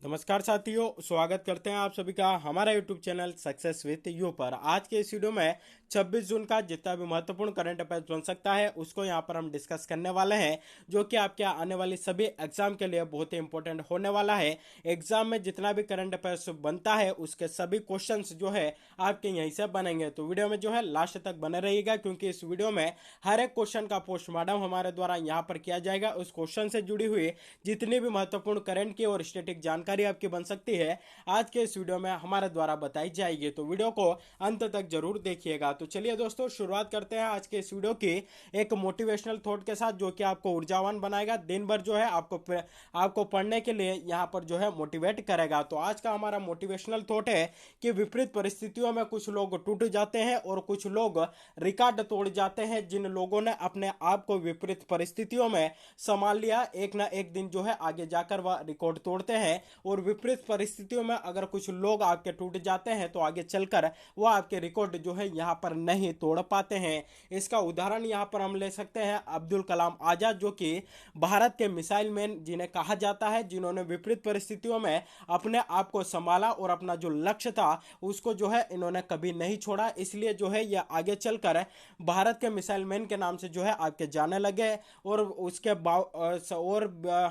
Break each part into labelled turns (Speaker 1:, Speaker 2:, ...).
Speaker 1: नमस्कार साथियों, स्वागत करते हैं आप सभी का हमारा YouTube channel success with you पर। आज के इस वीडियो में 26 जून का जितना भी महत्वपूर्ण करंट अफेयर्स बन सकता है उसको यहां पर हम डिस्कस करने वाले हैं, जो कि आपके आने वाली सभी एग्जाम के लिए बहुत ही इंपॉर्टेंट होने वाला है। एग्जाम में जितना भी करंट अफेयर्स बनता है उसके सभी क्वेश्चंस जो है आपके यहीं से बनेंगे। तो वीडियो में जो है लास्ट तक बने रहिएगा, क्योंकि इस वीडियो में हर एक क्वेश्चन का पोस्टमार्टम हमारे द्वारा यहाँ पर किया जाएगा। उस क्वेश्चन से जुड़ी हुई जितनी भी महत्वपूर्ण करंट की और स्टैटिक जानकारी आपकी बन सकती है आज के इस वीडियो में हमारे द्वारा बताई जाएगी। तो वीडियो को अंत तक जरूर देखिएगा। तो चलिए दोस्तों, शुरुआत करते हैं आज के इस वीडियो की एक मोटिवेशनल थॉट के साथ, जो कि आपको ऊर्जावान बनाएगा, दिन भर जो है आपको पढ़ने के लिए यहाँ पर जो है मोटिवेट करेगा। तो आज का हमारा मोटिवेशनल थॉट है कि विपरीत परिस्थितियों में कुछ लोग टूट जाते हैं और कुछ लोग रिकॉर्ड तोड़ जाते हैं। जिन लोगों ने अपने आप को विपरीत परिस्थितियों में संभाल लिया, एक ना एक दिन जो है आगे जाकर वह रिकॉर्ड तोड़ते हैं। और विपरीत परिस्थितियों में अगर कुछ लोग आपके टूट जाते हैं तो आगे चलकर वह आपके रिकॉर्ड जो है यहाँ पर नहीं तोड़ पाते हैं। इसका उदाहरण यहाँ पर हम ले सकते हैं अब्दुल कलाम आजाद, जो कि भारत के मिसाइल मैन जिन्हें कहा जाता है, जिन्होंने विपरीत परिस्थितियों में अपने आप को संभाला और अपना जो लक्ष्य था उसको जो है इन्होंने कभी नहीं छोड़ा। इसलिए जो है यह आगे चलकर भारत के मिसाइल मैन के नाम से जो है आपके जाने लगे। और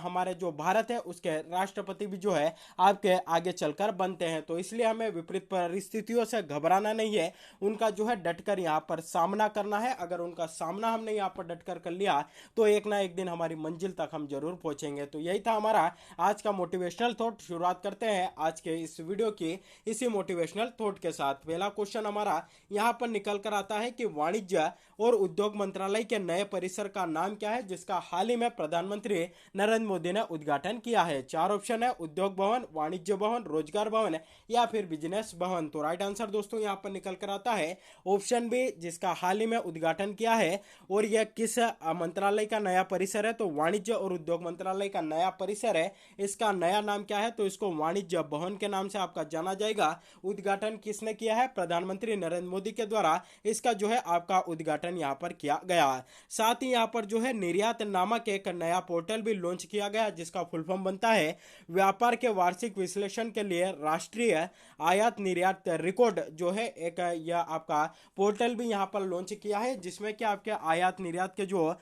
Speaker 1: हमारे जो भारत है उसके राष्ट्रपति भी जो है आपके आगे चलकर बनते हैं। तो इसलिए हमें विपरीत परिस्थितियों से घबराना नहीं है, उनका जो है डटकर यहाँ पर सामना करना है। अगर उनका सामना हमने यहाँ पर डटकर कर लिया तो एक ना एक दिन हमारी मंजिल तक हम जरूर पहुंचेंगे। तो यही था हमारा आज का मोटिवेशनल थॉट। शुरुआत करते हैं आज के इस वीडियो की इसी मोटिवेशनल थॉट के साथ। पहला क्वेश्चन हमारा यहाँ पर निकल कर आता है कि वाणिज्य और उद्योग मंत्रालय के नए परिसर का नाम क्या है, जिसका हाल ही में प्रधानमंत्री नरेंद्र मोदी ने उद्घाटन किया है। चार ऑप्शन है: उद्योग भवन, वाणिज्य भवन, रोजगार भवन या फिर बिजनेस भवन। तो राइट आंसर दोस्तों यहाँ पर निकल कर आता है ऑप्शन बी, जिसका हाल ही में उद्घाटन किया है। और यह किस मंत्रालय का नया परिसर है? तो वाणिज्य और उद्योग मंत्रालय का नया परिसर है। इसका नया नाम क्या है? तो इसको वाणिज्य भवन के नाम से आपका जाना जाएगा। उद्घाटन किसने किया है? प्रधानमंत्री नरेंद्र मोदी के द्वारा इसका जो है आपका उद्घाटन यहाँ पर किया गया। साथ ही यहाँ पर जो है निर्यात नामक एक नया पोर्टल भी लॉन्च किया गया, जिसका फुल फॉर्म बनता है व्यापार के वार्षिक विश्लेषण के लिए राष्ट्रीय आयात निर्यात रिकॉर्ड। जो है एक यह आपका पोर्टल भी यहाँ पर लॉन्च किया है, जिसमें कि आपके आयात निर्यात के जो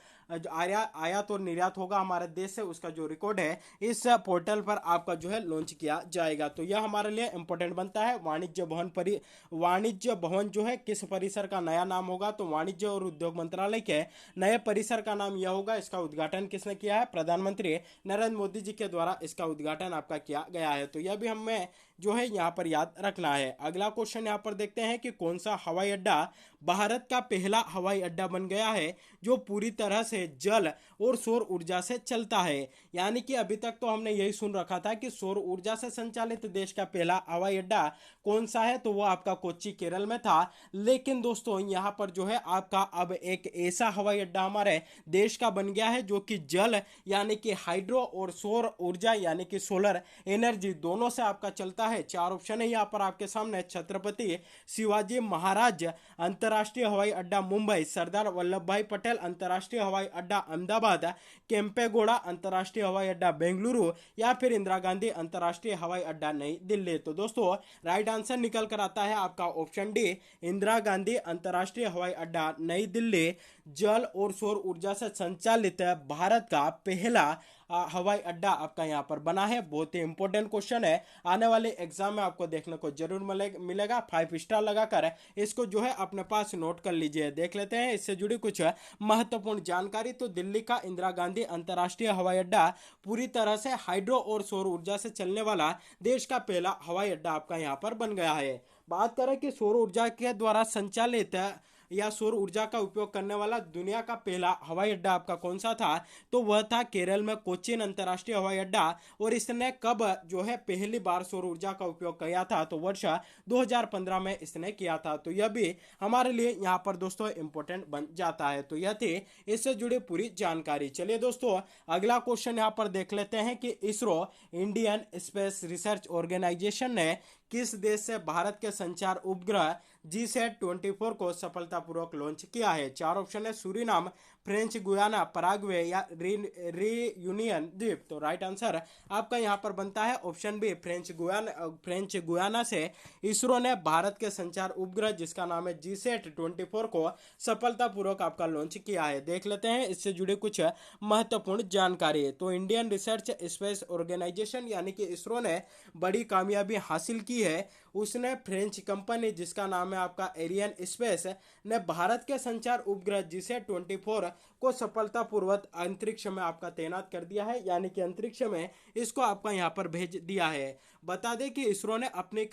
Speaker 1: आयात और निर्यात होगा हमारे देश से, उसका जो रिकॉर्ड है इस पोर्टल पर आपका जो है लॉन्च किया जाएगा। तो यह हमारे लिए इंपॉर्टेंट बनता है। वाणिज्य भवन जो है किस परिसर का नया नाम होगा? तो वाणिज्य और उद्योग मंत्रालय के नए परिसर का नाम यह होगा। इसका उद्घाटन किसने किया है? प्रधानमंत्री नरेंद्र मोदी जी के द्वारा इसका उद्घाटन आपका किया गया है। तो यह भी हमें जो है यहाँ पर याद रखना है। अगला क्वेश्चन यहाँ पर देखते हैं कि कौन सा हवाई अड्डा भारत का पहला हवाई अड्डा बन गया है जो पूरी तरह से जल और सौर ऊर्जा से चलता है। यानी कि अभी तक तो हमने यही सुन रखा था कि सौर ऊर्जा से संचालित देश का पहला हवाई अड्डा कौन सा है, तो वो आपका कोच्चि केरल में था। लेकिन दोस्तों यहाँ पर जो है आपका अब एक ऐसा हवाई अड्डा हमारे देश का बन गया है जो कि जल यानी कि हाइड्रो और सौर ऊर्जा यानी कि सोलर एनर्जी दोनों से आपका चलता है। चार ऑप्शन है यहाँ पर आपके सामने: छत्रपति शिवाजी महाराज अंतर्राष्ट्रीय हवाई अड्डा मुंबई, सरदार वल्लभ भाई पटेल अंतर्राष्ट्रीय हवाई अड्डा अहमदाबाद, केम्पेगौड़ा अंतर्राष्ट्रीय हवाई अड्डा बेंगलुरु या फिर इंदिरा गांधी अंतर्राष्ट्रीय हवाई अड्डा नई दिल्ली। तो दोस्तों राइट आंसर निकल कर आता है आपका ऑप्शन डी, इंदिरा गांधी अंतर्राष्ट्रीय हवाई अड्डा नई दिल्ली जल और सौर ऊर्जा से संचालित भारत का पहला हवाई अड्डा आपका यहाँ पर बना है। बहुत ही इंपॉर्टेंट क्वेश्चन है, आने वाले एग्जाम में आपको देखने को जरूर मिलेगा। 5 स्टार लगाकर इसको जो है अपने पास नोट कर लीजिए। देख लेते हैं इससे जुड़ी कुछ महत्वपूर्ण जानकारी। तो दिल्ली का इंदिरा गांधी अंतर्राष्ट्रीय हवाई अड्डा पूरी तरह से हाइड्रो और सौर ऊर्जा से चलने वाला देश का पहला हवाई अड्डा आपका यहाँ पर बन गया है। बात करें कि सौर ऊर्जा के द्वारा संचालित या सौर ऊर्जा का उपयोग करने वाला दुनिया का पहला हवाई अड्डा आपका कौन सा था, तो वह था केरल में कोच्चिन अंतर्राष्ट्रीय हवाई अड्डा। और इसने कब जो है पहली बार सौर ऊर्जा का उपयोग किया था, तो वर्ष 2015 में इसने किया था। तो यह भी हमारे लिए यहाँ पर दोस्तों इंपॉर्टेंट बन जाता है। तो यह थी इससे जुड़ी पूरी जानकारी। चलिए दोस्तों अगला क्वेश्चन यहाँ पर देख लेते हैं कि ISRO Indian space research organisation ने किस देश से भारत के संचार उपग्रह GSAT-24 को सफलतापूर्वक लॉन्च किया है? चार ऑप्शन है: सूरीनाम, फ्रेंच गुयाना, पराग्वे या रीयूनियन द्वीप? तो राइट आंसर आपका यहाँ पर बनता है ऑप्शन बी, फ्रेंच गुयाना से इसरो ने भारत के संचार उपग्रह जिसका नाम है GSAT-24 को सफलतापूर्वक आपका लॉन्च किया है। देख लेते हैं इससे जुड़ी कुछ महत्वपूर्ण जानकारी। तो इंडियन रिसर्च स्पेस ऑर्गेनाइजेशन यानी कि इसरो ने बड़ी कामयाबी हासिल की है। उसने फ्रेंच कंपनी जिसका नाम है आपका एरियन स्पेस ने भारत के संचार उपग्रह GSAT-24 को सफलतापूर्वक अंतरिक्ष में आपका तैनात कर दिया है, यानी कि अंतरिक्ष में इसको आपका यहाँ पर भेज दिया है। बता दें कि इसरो ने अपनी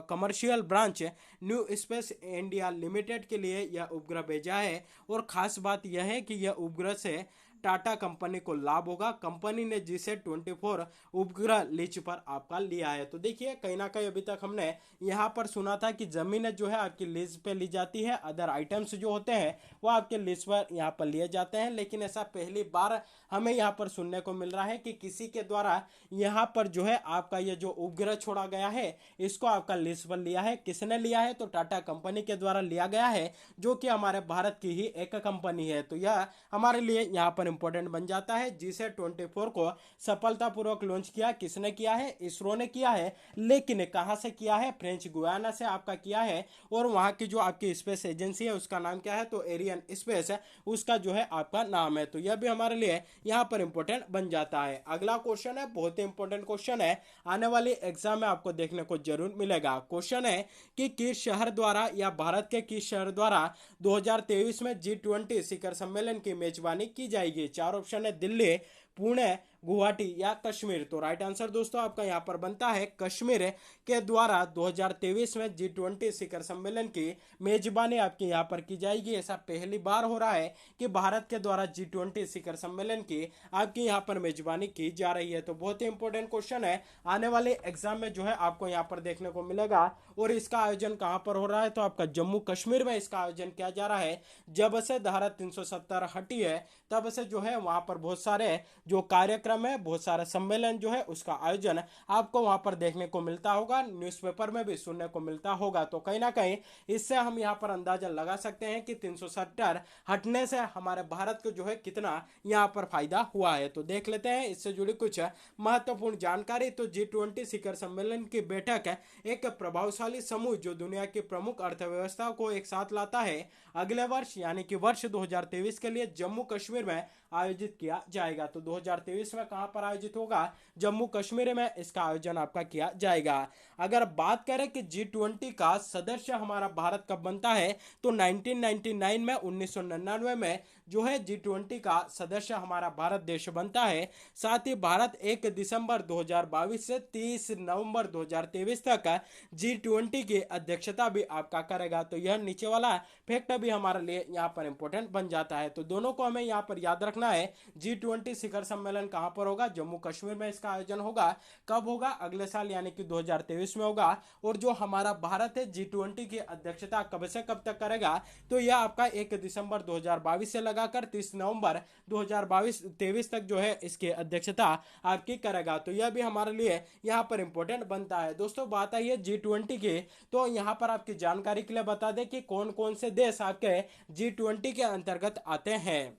Speaker 1: commercial branch new space India limited के लिए यह उपग्रह भेजा है, और खास बात यह है कि यह उपग्रह से टाटा कंपनी को लाभ होगा। कंपनी ने GSAT-24 उपग्रह लीज पर आपका लिया है। तो देखिए कहीं ना कहीं अभी तक हमने यहाँ पर सुना था कि जमीन जो है आपकी लीज पे ली जाती है, अदर आइटम्स जो होते हैं वो आपके लीज पर यहाँ पर लिए जाते हैं, लेकिन ऐसा पहली बार हमें यहाँ पर सुनने को मिल रहा है कि किसी के द्वारा यहाँ पर जो है आपका ये जो उपग्रह छोड़ा गया है इसको आपका लीज पर लिया है। किसने लिया है? तो टाटा कंपनी के द्वारा लिया गया है, जो कि हमारे भारत की ही एक कंपनी है। तो यह हमारे लिए यहाँ पर इंपॉर्टेंट बन जाता है। GSAT-24 को सफलतापूर्वक लॉन्च किया किसने किया है? इसरो ने किया है, लेकिन कहां से किया है? फ्रेंच गुयाना से आपका किया है, और वहां की जो आपकी स्पेस एजेंसी है उसका नाम क्या है? तो एरियन स्पेस है उसका जो है आपका नाम है। तो यह भी हमारे लिए यहाँ पर इंपॉर्टेंट बन जाता है। अगला क्वेश्चन है, बहुत ही इंपॉर्टेंट क्वेश्चन है, आने वाली एग्जाम में आपको देखने को जरूर मिलेगा। क्वेश्चन है कि किस शहर द्वारा या भारत के किस शहर द्वारा 2023 में G20 शिखर सम्मेलन की मेजबानी की जाएगी? चार ऑप्शन है, दिल्ली, पुणे, गुवाहाटी या कश्मीर। तो राइट आंसर दोस्तों आपका यहाँ पर बनता है कश्मीर के द्वारा 2023 में G20 शिखर सम्मेलन की मेजबानी आपकी यहाँ पर की जाएगी। ऐसा पहली बार हो रहा है कि भारत के द्वारा G20 शिखर सम्मेलन की आपकी यहाँ पर मेजबानी की जा रही है। तो बहुत ही इंपॉर्टेंट क्वेश्चन है, आने वाले एग्जाम में जो है आपको यहाँ पर देखने को मिलेगा। और इसका आयोजन कहाँ पर हो रहा है? तो आपका जम्मू कश्मीर में इसका आयोजन किया जा रहा है। जब से धारा 370 हटी है तब से जो है वहां पर बहुत सारे जो कार्यक्रम है, बहुत सारा सम्मेलन जो है उसका आयोजन आपको वहां पर देखने को मिलता होगा, न्यूज़पेपर में भी सुनने को मिलता होगा। तो कहीं ना कहीं इससे हम यहाँ पर अंदाजा लगा सकते हैं कि 370 हटने से हमारे भारत को जो है कितना यहाँ पर फायदा हुआ है। तो देख लेते हैं इससे जुड़ी कुछ महत्वपूर्ण जानकारी। तो G20 शिखर सम्मेलन की बैठक एक प्रभावशाली समूह जो दुनिया की प्रमुख अर्थव्यवस्था को एक साथ लाता है, अगले वर्ष यानी कि वर्ष 2023 के लिए जम्मू कश्मीर में आयोजित किया जाएगा। तो 2023 में कहां पर आयोजित होगा? जम्मू कश्मीर में इसका आयोजन आपका किया जाएगा। अगर बात करें कि G20 का सदस्य हमारा भारत कब बनता है, तो 1999 में 1999 में जो है G20 का सदस्य हमारा भारत देश बनता है। साथ ही भारत 1 दिसंबर 2022 से 30 नवंबर 2023 तक G20 की अध्यक्षता भी आपका करेगा। तो यह नीचे वाला फैक्ट भी हमारे लिए यहाँ पर इंपॉर्टेंट बन जाता है। तो दोनों को हमें यहाँ पर याद रखना है। G20 शिखर सम्मेलन कहां पर होगा? जम्मू कश्मीर में इसका आयोजन होगा। कब होगा? अगले साल यानी कि 2023 में होगा। और जो हमारा भारत है G20 की अध्यक्षता कब से कब तक करेगा? तो यह आपका 1 दिसंबर 2022 से लगाकर 30 नवंबर 2023 तक जो है इसकी अध्यक्षता आपकी करेगा। तो यह भी हमारे लिए यहाँ पर इंपॉर्टेंट बनता है। दोस्तों बात आई है G20 की, तो यहाँ पर आपकी जानकारी के लिए बता दें कि कौन कौन से देश आपके G20 के अंतर्गत आते हैं।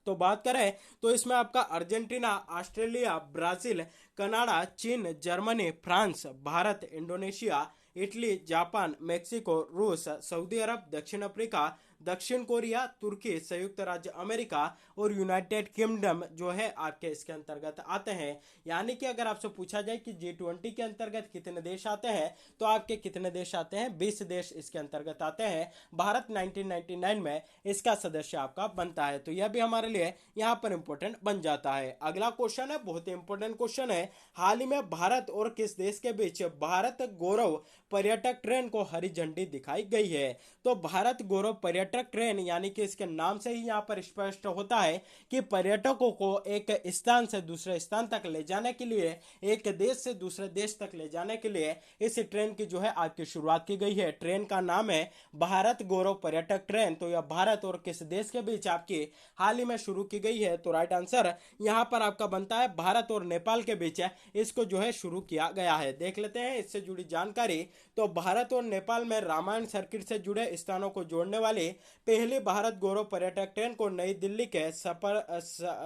Speaker 1: तो बात करें तो इसमें आपका अर्जेंटीना, ऑस्ट्रेलिया, ब्राजील, कनाडा, चीन, Germany, France, Bharat, Indonesia, Italy, Japan, Mexico, रूस, सऊदी अरब, दक्षिण अफ्रीका, दक्षिण कोरिया, तुर्की, संयुक्त राज्य अमेरिका और यूनाइटेड किंगडम जो है आपके इसके अंतर्गत आते हैं। यानी कि अगर आपसे पूछा जाए कि G20 के अंतर्गत कितने देश आते हैं, तो आपके कितने देश आते हैं? 20 देश इसके अंतर्गत आते हैं। भारत 1999 में इसका सदस्य आपका बनता है। तो यह भी हमारे लिए यहाँ पर इंपॉर्टेंट बन जाता है। अगला क्वेश्चन है, बहुत ही इंपॉर्टेंट क्वेश्चन है, हाल ही में भारत और किस देश के बीच भारत गौरव पर्यटक ट्रेन को हरी झंडी दिखाई गई है? तो भारत गौरव पर्यटक ट्रेन यानी कि इसके नाम से ही यहाँ पर स्पष्ट होता है कि पर्यटकों को एक स्थान से दूसरे स्थान तक ले जाने के लिए, एक देश से दूसरे देश तक ले जाने के लिए इस ट्रेन की जो है आपकी शुरुआत की गई है। ट्रेन का नाम है भारत गौरव पर्यटक ट्रेन। तो यह भारत और किस देश के बीच आपकी हाल ही में शुरू की गई है? तो राइट आंसर यहाँ पर आपका बनता है भारत और नेपाल के बीच इसको जो है शुरू किया गया है। देख लेते हैं इससे जुड़ी जानकारी। तो भारत और नेपाल में रामायण सर्किट से जुड़े स्थानों को जोड़ने वाली पहली भारत गौरव पर्यटक ट्रेन को नई दिल्ली के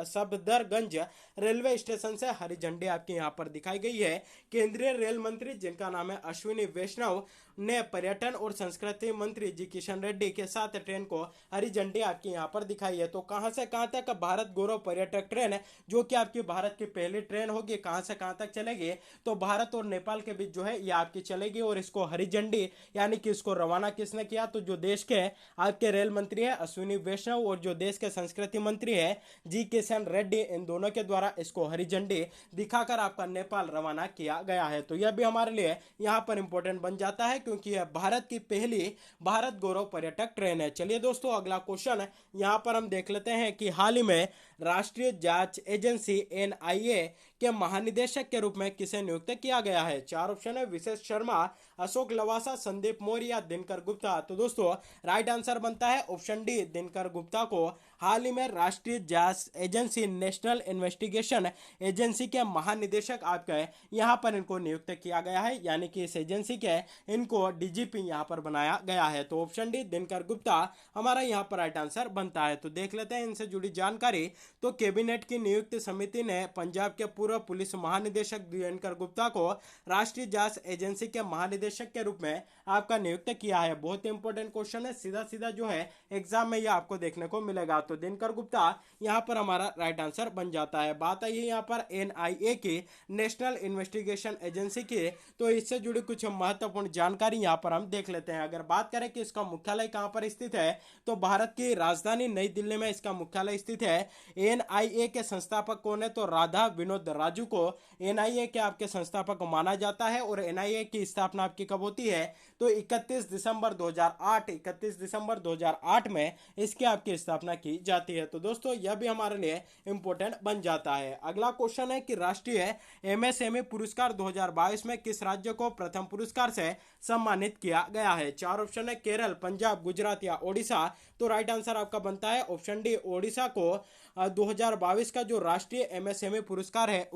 Speaker 1: सफदरगंज रेलवे स्टेशन से हरी झंडी आपकी यहाँ पर दिखाई गई है। केंद्रीय रेल मंत्री जिनका नाम है अश्विनी वैष्णव ने पर्यटन और संस्कृति मंत्री जी किशन रेड्डी के साथ ट्रेन को हरी झंडी आपकी यहाँ पर दिखाई है। तो कहां से कहां तक भारत गौरव पर्यटक ट्रेन जो कि आपकी भारत की पहली ट्रेन होगी, कहां से कहां तक चलेगी, तो भारत और नेपाल के बीच जो है ये आपकी चलेगी। और इसको हरी झंडी यानी कि इसको रवाना किसने किया, तो जो देश के आपके रेल मंत्री है अश्विनी वैष्णव और जो देश के संस्कृति मंत्री है जी किशन रेड्डी, इन दोनों के द्वारा इसको हरी झंडी दिखाकर आपका नेपाल रवाना किया गया है। तो यह भी हमारे लिए यहाँ पर इंपॉर्टेंट बन जाता है क्योंकि यह भारत की पहली भारत गौरव पर्यटक ट्रेन है। चलिए दोस्तों अगला क्वेश्चन यहाँ पर हम देख लेते हैं कि हाल ही में राष्ट्रीय जांच एजेंसी एनआईए के महानिदेशक के रूप में किसे नियुक्त किया गया है। चार ऑप्शन है, विशेष शर्मा, अशोक लवासा, संदीप मौर्य या दिनकर गुप्ता। तो दोस्तों राइट आंसर बनता है ऑप्शन डी, दिनकर गुप्ता को हाल ही में राष्ट्रीय जांच एजेंसी नेशनल इन्वेस्टिगेशन एजेंसी के महानिदेशक आपके यहाँ पर इनको नियुक्त किया गया है, यानी कि इस एजेंसी के इनको डीजीपी यहाँ पर बनाया गया है। तो ऑप्शन डी दिनकर गुप्ता हमारा यहाँ पर राइट आंसर बनता है। तो देख लेते हैं इनसे जुड़ी जानकारी। तो कैबिनेट की नियुक्त समिति ने पंजाब के पूर्व पुलिस महानिदेशक दिनकर गुप्ता को राष्ट्रीय जांच एजेंसी के महानिदेशक के रूप में आपका नियुक्त किया है। बहुत ही इंपॉर्टेंट क्वेश्चन है, सीधा सीधा जो है एग्जाम में यह आपको देखने को मिलेगा। तो दिनकर गुप्ता यहाँ पर हमारा राइट आंसर बन जाता है। बात आई है यहाँ पर एनआईए की, नेशनल इन्वेस्टिगेशन एजेंसी की, तो इससे जुड़ी कुछ महत्वपूर्ण जानकारी यहाँ पर हम देख लेते हैं। अगर बात करें कि इसका मुख्यालय कहाँ पर स्थित है, तो भारत की राजधानी नई दिल्ली में इसका मुख्यालय स्थित है। एनआईए के संस्थापक कौन है, तो राधा विनोद राजू को एनआईए के आपके संस्थापक माना जाता है। और एनआईए की स्थापना आपकी कब होती है, तो 31 दिसंबर 2008 में इसकी आपकी स्थापना की जाती है। तो दोस्तों यह भी हमारे लिए इंपॉर्टेंट बन जाता है। अगला क्वेश्चन है कि राष्ट्रीय एमएसएमई पुरस्कार 2022 में किस राज्य को प्रथम पुरस्कार से सम्मानित किया गया है। चार ऑप्शन है, केरल, पंजाब, गुजरात या ओडिशा। तो राइट आंसर आपका बनता है ऑप्शन डी, ओडिशा को 2022 का जो राष्ट्रीय एमएसएमई पुरस्कार है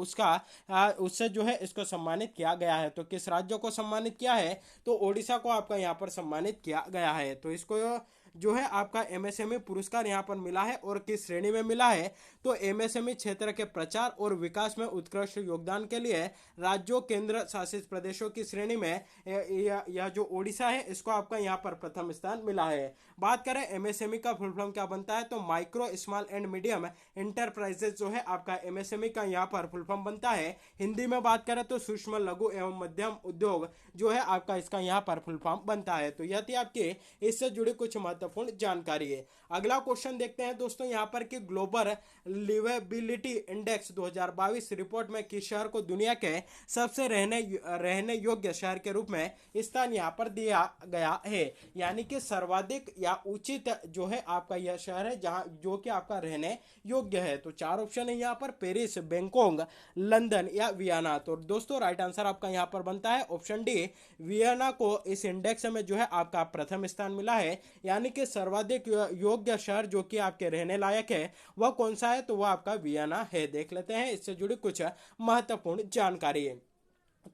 Speaker 1: उससे जो है इसको सम्मानित किया गया है। तो किस राज्य को सम्मानित किया है, तो ओडिशा को आपका यहाँ पर सम्मानित किया गया है। तो इसको जो है आपका एमएसएमई पुरस्कार यहाँ पर मिला है और किस श्रेणी में मिला है, तो एमएसएमई क्षेत्र के प्रचार और विकास में उत्कृष्ट योगदान के लिए राज्यों केंद्र शासित प्रदेशों की श्रेणी में यह जो ओडिशा है इसको आपका यहाँ पर प्रथम स्थान मिला है। बात करें एमएसएमई का फुल फॉर्म क्या बनता है, तो micro small and medium enterprises जो है आपका एमएसएमई का यहाँ पर फुल फॉर्म बनता है। हिंदी में बात करें तो सूक्ष्म लघु एवं मध्यम उद्योग जो है आपका इसका यहाँ पर फुल फॉर्म बनता है। तो यह थी आपकी इससे जुड़ी कुछ महत्वपूर्ण जानकारी है। अगला क्वेश्चन देखते हैं दोस्तों यहाँ पर कि ग्लोबल लिवेबिलिटी इंडेक्स 2022 रिपोर्ट में किस शहर को दुनिया के सबसे रहने योग्य शहर के रूप में स्थान यहाँ पर दिया गया है, यानी कि सर्वाधिक या उचित जो है आपका यह शहर है जहाँ जो कि आपका रहने योग्य है। तो चार ऑप्शन है यहाँ पर, पेरिस, बैंकॉक, लंदन या वियना। तो दोस्तों राइट आंसर आपका यहाँ पर बनता है ऑप्शन डी, वियना को इस इंडेक्स में जो है आपका प्रथम स्थान मिला है, यानी कि सर्वाधिक योग्य शहर जो कि आपके रहने लायक है वह कौन सा है, तो वह आपका वियना है। देख लेते हैं इससे जुड़ी कुछ महत्वपूर्ण जानकारी है।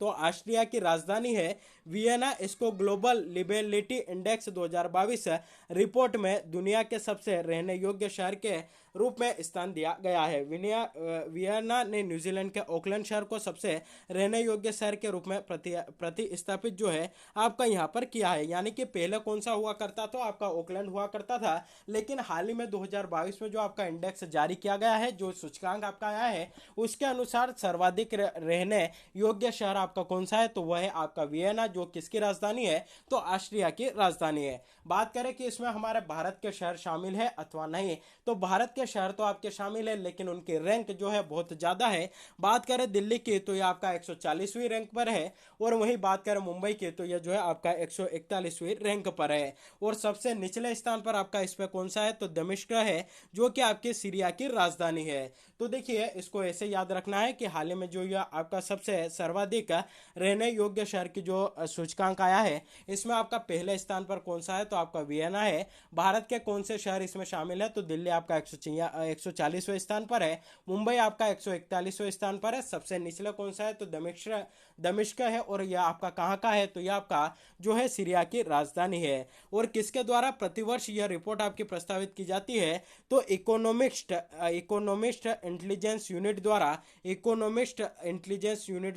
Speaker 1: तो ऑस्ट्रिया की राजधानी है वियना, इसको ग्लोबल लिवेबिलिटी इंडेक्स 2022 रिपोर्ट में दुनिया के सबसे रहने योग्य शहर के रूप में स्थान दिया गया है। वियना ने न्यूजीलैंड के ऑकलैंड शहर को सबसे रहने योग्य शहर के रूप में प्रतिस्थापित जो है आपका यहाँ पर किया है, यानी कि पहले कौन सा हुआ करता था, आपका ऑकलैंड हुआ करता था, लेकिन हाल ही में 2022 में जो आपका इंडेक्स जारी किया गया है, जो सूचकांक आपका आया है उसके अनुसार सर्वाधिक रहने योग्य शहर आपका कौन सा है, तो वह है आपका वियना, जो किसकी राजधानी है, तो ऑस्ट्रिया की राजधानी है। बात करें कि इसमें हमारे भारत के शहर शामिल है अथवा नहीं, तो भारत के शहर तो आपके शामिल है लेकिन उनकी रैंक जो है बहुत ज्यादा है। बात करें दिल्ली की तो यह आपका 140वीं रैंक पर है, और वहीं बात करें मुंबई की तो यह जो है आपका 141वीं रैंक पर है। और सबसे निचले स्थान पर आपका इस पे कौन सा है, तो दमिश्क है, जो कि आपके सीरिया की राजधानी है। तो देखिए इसको ऐसे याद रखना है कि हाल ही में जो यह आपका सबसे सर्वाधिक रहने योग्य शहर की जो सूचकांक आया है इसमें आपका पहले स्थान पर कौन सा है, तो आपका वियना है। भारत के कौन से शहर इसमें शामिल है, तो दिल्ली आपका या 140वें स्थान पर है। मुंबई आपका 141वें स्थान पर है। सबसे निचला कौन सा है तो दमिश्क है। और यह आपका कहाँ का है तो यह आपका जो है सीरिया की राजधानी है। और किसके द्वारा प्रतिवर्ष यह रिपोर्ट आपकी प्रस्तावित की जाती है तो इकोनॉमिस्ट इंटेलिजेंस यूनिट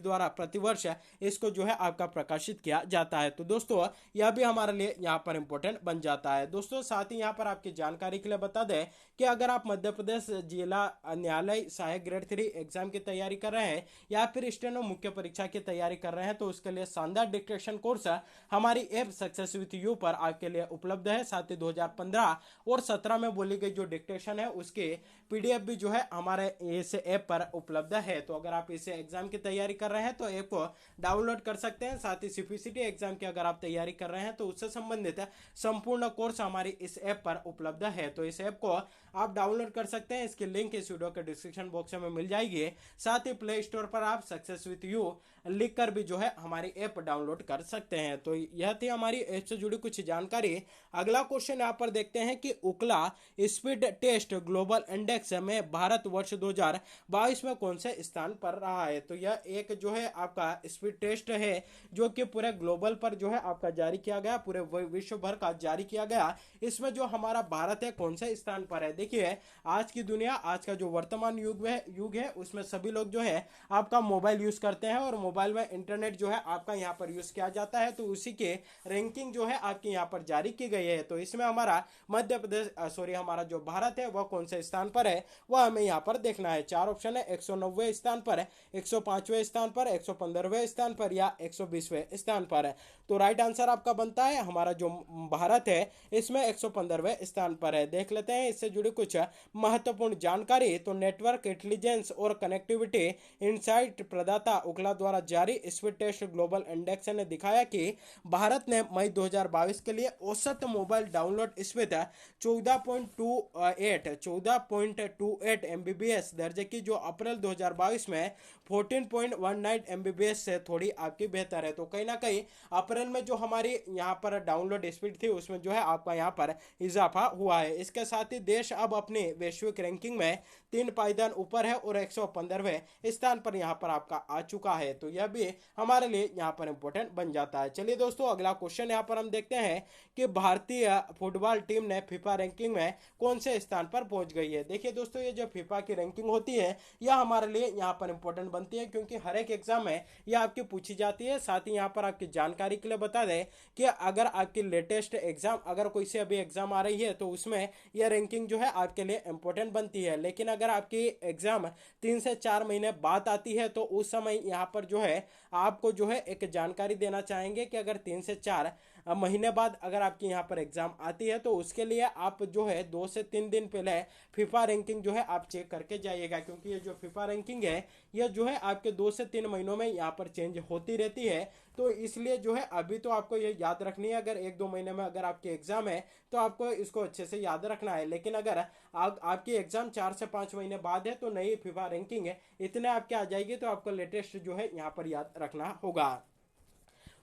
Speaker 1: द्वारा प्रतिवर्ष इसको जो है आपका प्रकाशित किया जाता है। तो दोस्तों यह भी हमारे लिए यहाँ पर इंपॉर्टेंट बन जाता है। दोस्तों साथ ही यहाँ पर आपकी जानकारी के लिए बता दें कि अगर आप मध्य प्रदेश जिला न्यायालय सहायक ग्रेड 3 एग्जाम की तैयारी कर रहे हैं या फिर स्टेनो मुख्य परीक्षा की तैयारी कर रहे हैं तो उसके लिए शानदार डिक्टेशन कोर्स हमारी ऐप सक्सेस विद यू पर आपके लिए उपलब्ध है। साथ ही 2015 और 17 में बोली गई जो डिक्टेशन है उसके पीडीएफ भी जो है हमारे इस ऐप पर उपलब्ध है। तो अगर आप इस एग्जाम की तैयारी कर रहे हैं तो ऐप को डाउनलोड कर सकते हैं। साथ ही सीपीसीटी एग्जाम की अगर आप तैयारी कर रहे हैं तो उससे संबंधित संपूर्ण कोर्स हमारी इस ऐप पर उपलब्ध है। तो इस ऐप को आप डाउनलोड कर सकते हैं। इसकी लिंक इस वीडियो के डिस्क्रिप्शन बॉक्स में मिल जाएगी। साथ ही प्ले स्टोर पर आप सक्सेस विद यू लिखकर भी जो है हमारी ऐप डाउनलोड कर सकते हैं। तो यह थी हमारी ऐप से जुड़ी कुछ जानकारी। अगला क्वेश्चन यहाँ पर देखते हैं कि उकला स्पीड टेस्ट ग्लोबल इंडेक्स में भारत वर्ष 2022 में कौन से स्थान पर रहा है। तो यह एक जो है आपका स्पीड टेस्ट है जो कि पूरे ग्लोबल पर जो है आपका जारी किया गया, पूरे विश्व भर का जारी किया गया। इसमें जो हमारा भारत है कौन से स्थान पर है। देखिए आज की दुनिया, आज का जो वर्तमान युग है उसमें सभी लोग जो है आपका मोबाइल यूज करते हैं और मोबाइल में इंटरनेट जो है आपका यहाँ पर यूज किया जाता है। तो उसी के रैंकिंग जो है आपके यहाँ पर जारी की गई है। तो इसमें हमारा मध्य प्रदेश हमारा जो भारत है वह कौन से स्थान पर है वह हमें यहाँ पर देखना है। चार ऑप्शन है, 190वें स्थान पर, 105वें स्थान पर, 115वें स्थान पर या 120वें स्थान पर है। तो राइट आंसर आपका बनता है हमारा जो भारत है इसमें 115वें स्थान पर है। देख लेते हैं इससे जुड़ी कुछ महत्वपूर्ण जानकारी। तो नेटवर्क इंटेलिजेंस और कनेक्टिविटी इनसाइट प्रदाता उकला द्वारा जारी स्पीड टेस्ट ग्लोबल इंडेक्स ने दिखाया कि भारत ने मई 2022 के लिए औसत मोबाइल डाउनलोड स्पीड 14.28 एमबीबीएस दर्जे की, जो अप्रैल 2022 में 14.19 एमबीबीएस से थोड़ी आपकी बेहतर है। तो कहीं ना कहीं अप्रैल में जो हमारी यहाँ पर डाउनलोड स्पीड थी उसमें जो है आपका यहाँ पर इजाफा हुआ है। इसके साथ ही देश अब अपनी वैश्विक रैंकिंग में 3 पायदान ऊपर है और 115वें स्थान पर यहाँ पर आपका आ चुका है। तो यह भी हमारे लिए यहाँ पर इंपॉर्टेंट बन जाता है। चलिए दोस्तों अगला क्वेश्चन यहाँ पर हम देखते हैं कि भारतीय फुटबॉल टीम ने फीफा रैंकिंग में कौन से स्थान पर पहुंच गई है। देखिए दोस्तों ये जो फीफा की रैंकिंग होती है यह हमारे लिए यहाँ पर इंपॉर्टेंट बनती है क्योंकि हर एक एग्जाम में यह आपकी पूछी जाती है। साथ ही यहाँ पर आपकी जानकारी के लिए बता दें कि अगर आपकी लेटेस्ट एग्जाम, अगर कोई से अभी एग्जाम आ रही है तो उसमें यह रैंकिंग जो है आपके लिए इंपॉर्टेंट बनती है। लेकिन अगर आपकी एग्जाम 3 से 4 महीने बाद आती है तो उस समय यहाँ पर जो है आपको जो है एक जानकारी देना चाहेंगे कि अगर 3 से 4 महीने बाद अगर आपकी यहाँ पर एग्जाम आती है तो उसके लिए आप जो है 2 से 3 दिन पहले फीफा रैंकिंग जो है आप चेक करके जाइएगा। क्योंकि ये जो फीफा रैंकिंग है यह जो है आपके 2 से 3 महीनों में यहाँ पर चेंज होती रहती है। तो इसलिए जो है अभी तो आपको ये याद रखनी है, अगर 1-2 महीने में अगर आपकी एग्जाम है तो आपको इसको अच्छे से याद रखना है। लेकिन अगर आपकी एग्जाम 4 से 5 महीने बाद है तो नई फीफा रैंकिंग है इतने आपके आ जाएगी, तो आपको लेटेस्ट जो है यहाँ पर याद रखना होगा।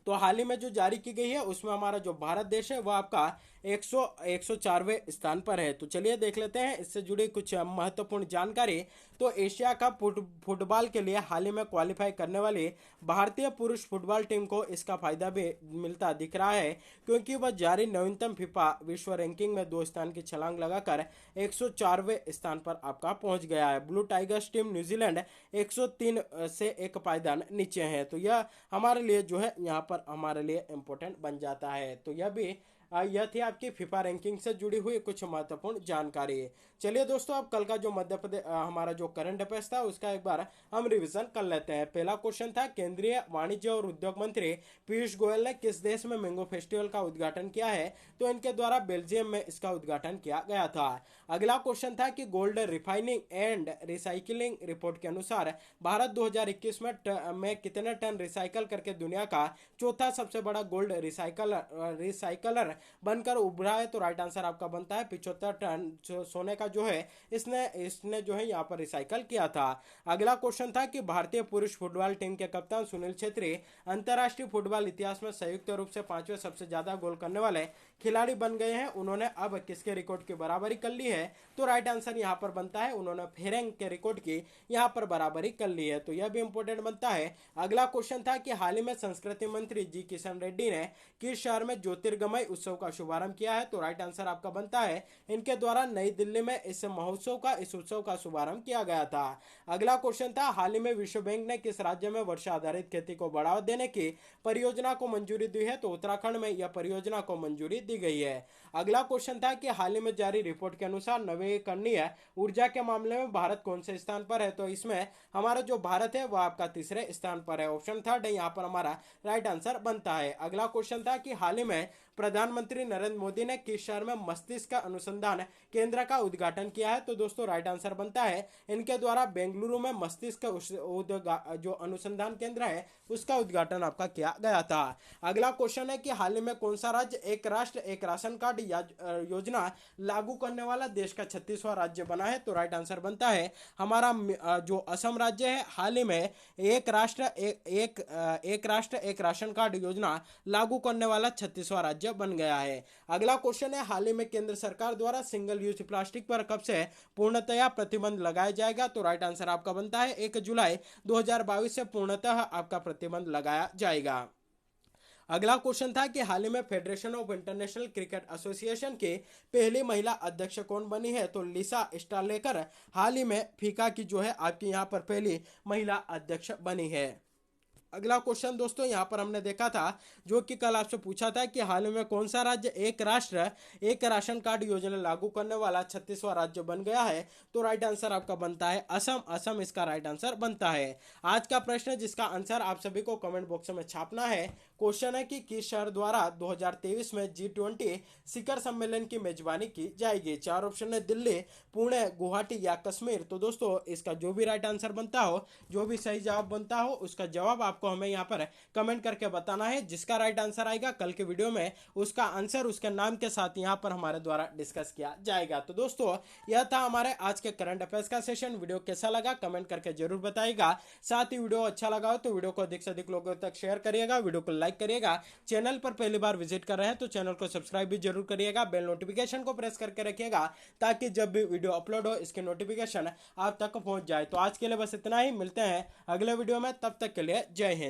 Speaker 1: तो हाल ही में जो जारी की गई है उसमें हमारा जो भारत देश है वह आपका 104वें स्थान पर है। तो चलिए देख लेते हैं इससे जुड़ी कुछ महत्वपूर्ण जानकारी। तो एशिया कप फुटबॉल के लिए हाल ही में क्वालिफाई करने वाली भारतीय पुरुष फुटबॉल टीम को इसका फायदा भी मिलता दिख रहा है क्योंकि वह जारी नवीनतम फीफा विश्व रैंकिंग में 2 स्थान की छलांग लगाकर 104वें स्थान पर आपका पहुंच गया है। ब्लू टाइगर्स टीम न्यूजीलैंड 103 से 1 पायदान नीचे है। तो यह हमारे लिए जो है यहाँ पर हमारे लिए इंपॉर्टेंट बन जाता है। तो यह थी आपकी फीफा रैंकिंग से जुड़ी हुई कुछ महत्वपूर्ण जानकारी। चलिए दोस्तों अब कल का जो मध्य प्रदेश हमारा जो करंट अफेयर्स था उसका एक बार हम रिवीजन कर लेते हैं। पहला क्वेश्चन था केंद्रीय वाणिज्य और उद्योग मंत्री पीयूष गोयल ने किस देश में मैंगो फेस्टिवल का उद्घाटन किया है। तो इनके द्वारा बेल्जियम में इसका उद्घाटन किया गया था। अगला क्वेश्चन था कि gold refining and recycling report के अनुसार भारत 2021 में कितने टन रिसाइकल करके दुनिया का चौथा सबसे बड़ा गोल्ड रिसाइकलर बनकर उभरा है। तो राइट आंसर आपका बनता है 75 टन सोने का जो है इसने इसने जो है यहाँ पर रिसाइकल किया था। अगला क्वेश्चन था कि भारतीय पुरुष फुटबॉल टीम के कप्तान सुनील छेत्री अंतर्राष्ट्रीय फुटबॉल इतिहास में संयुक्त रूप से 5वें सबसे ज्यादा गोल करने वाले खिलाड़ी बन गए हैं। उन्होंने अब किसके रिकॉर्ड की बराबरी कर ली है? तो राइट आंसर यहाँ पर बनता है उन्होंने फेरेंग के रिकॉर्ड की यहाँ पर बराबरी कर ली है। तो यह भी इंपॉर्टेंट बनता है। अगला क्वेश्चन था कि हाल ही में संस्कृति मंत्री जी किशन रेड्डी ने किस शहर में ज्योतिर्गमय उत्सव का शुभारंभ किया है? तो राइट आंसर आपका बनता है इनके द्वारा नई दिल्ली में इस उत्सव का शुभारंभ किया गया था। अगला क्वेश्चन था हाल ही में विश्व बैंक ने किस राज्य में वर्षा आधारित खेती को बढ़ावा देने की परियोजना को मंजूरी दी है? तो उत्तराखंड में यह परियोजना को मंजूरी दी गई है। अगला क्वेश्चन था कि हाल ही में जारी रिपोर्ट के अनुसार नवीकरणीय ऊर्जा के मामले में भारत कौन से स्थान पर है? तो इसमें हमारा जो भारत है वह आपका तीसरे स्थान पर है। ऑप्शन थर्ड है यहाँ पर हमारा राइट आंसर बनता है। अगला क्वेश्चन था कि हाल ही में प्रधानमंत्री नरेंद्र मोदी ने किस शहर में मस्तिष्क अनुसंधान केंद्र का उद्घाटन किया है? तो दोस्तों राइट आंसर बनता है इनके द्वारा बेंगलुरु में मस्तिष्क जो अनुसंधान केंद्र है उसका उद्घाटन आपका किया गया था। अगला क्वेश्चन है कि हाल ही में कौन सा राज्य एक राष्ट्र एक राशन कार्ड योजना लागू करने वाला देश का 36वां राज्य बना है? तो राइट आंसर बनता है हमारा जो असम राज्य है। हाल ही में एक राष्ट्र एक राशन कार्ड योजना लागू करने वाला 36वां राज्य बन गया है। अगला क्वेश्चन है हाल ही में केंद्र सरकार द्वारा सिंगल यूज प्लास्टिक पर कब से पूर्णतया प्रतिबंध लगाया जाएगा? तो राइट आंसर आपका बनता है 1 जुलाई 2022 से पूर्णतः आपका प्रतिबंध लगाया जाएगा। अगला क्वेश्चन था कि हाल ही में federation of international cricket association की पहली महिला अध्यक्ष कौन बनी है? तो लिसा स्टालेकर हाल ही में फीफा की जो है आपकी यहाँ पर पहली महिला अध्यक्ष बनी है। अगला क्वेश्चन दोस्तों यहाँ पर हमने देखा था जो कि कल आपसे पूछा था कि हाल में कौन सा राज्य एक राष्ट्र एक राशन कार्ड योजना लागू करने वाला 36वां राज्य बन गया है? तो राइट आंसर आपका बनता है असम इसका राइट आंसर बनता है। आज का प्रश्न जिसका आंसर आप सभी को कमेंट बॉक्स में छापना है, क्वेश्चन है कि किस शहर द्वारा 2023 में G20 शिखर सम्मेलन की मेजबानी की जाएगी? 4 ऑप्शन है दिल्ली, पुणे, गुवाहाटी या कश्मीर। तो दोस्तों इसका जो भी राइट आंसर बनता हो, जो भी सही जवाब बनता हो, उसका जवाब आपको हमें यहाँ पर कमेंट करके बताना है। जिसका राइट आंसर आएगा कल के वीडियो में उसका आंसर उसके नाम के साथ यहाँ पर हमारे द्वारा डिस्कस किया जाएगा। तो दोस्तों यह था हमारे आज के करंट अफेयर्स का सेशन। वीडियो कैसा लगा कमेंट करके जरूर बताइएगा। साथ ही वीडियो अच्छा लगा हो तो वीडियो को अधिक से अधिक लोगों तक शेयर करिएगा, वीडियो को लाइक करिएगा। चैनल पर पहली बार विजिट कर रहे हैं तो चैनल को सब्सक्राइब भी जरूर करिएगा। बेल नोटिफिकेशन को प्रेस करके रखिएगा ताकि जब भी वीडियो अपलोड हो इसके नोटिफिकेशन आप तक पहुंच जाए। तो आज के लिए बस इतना ही, मिलते हैं अगले वीडियो में, तब तक के लिए जय हिंद।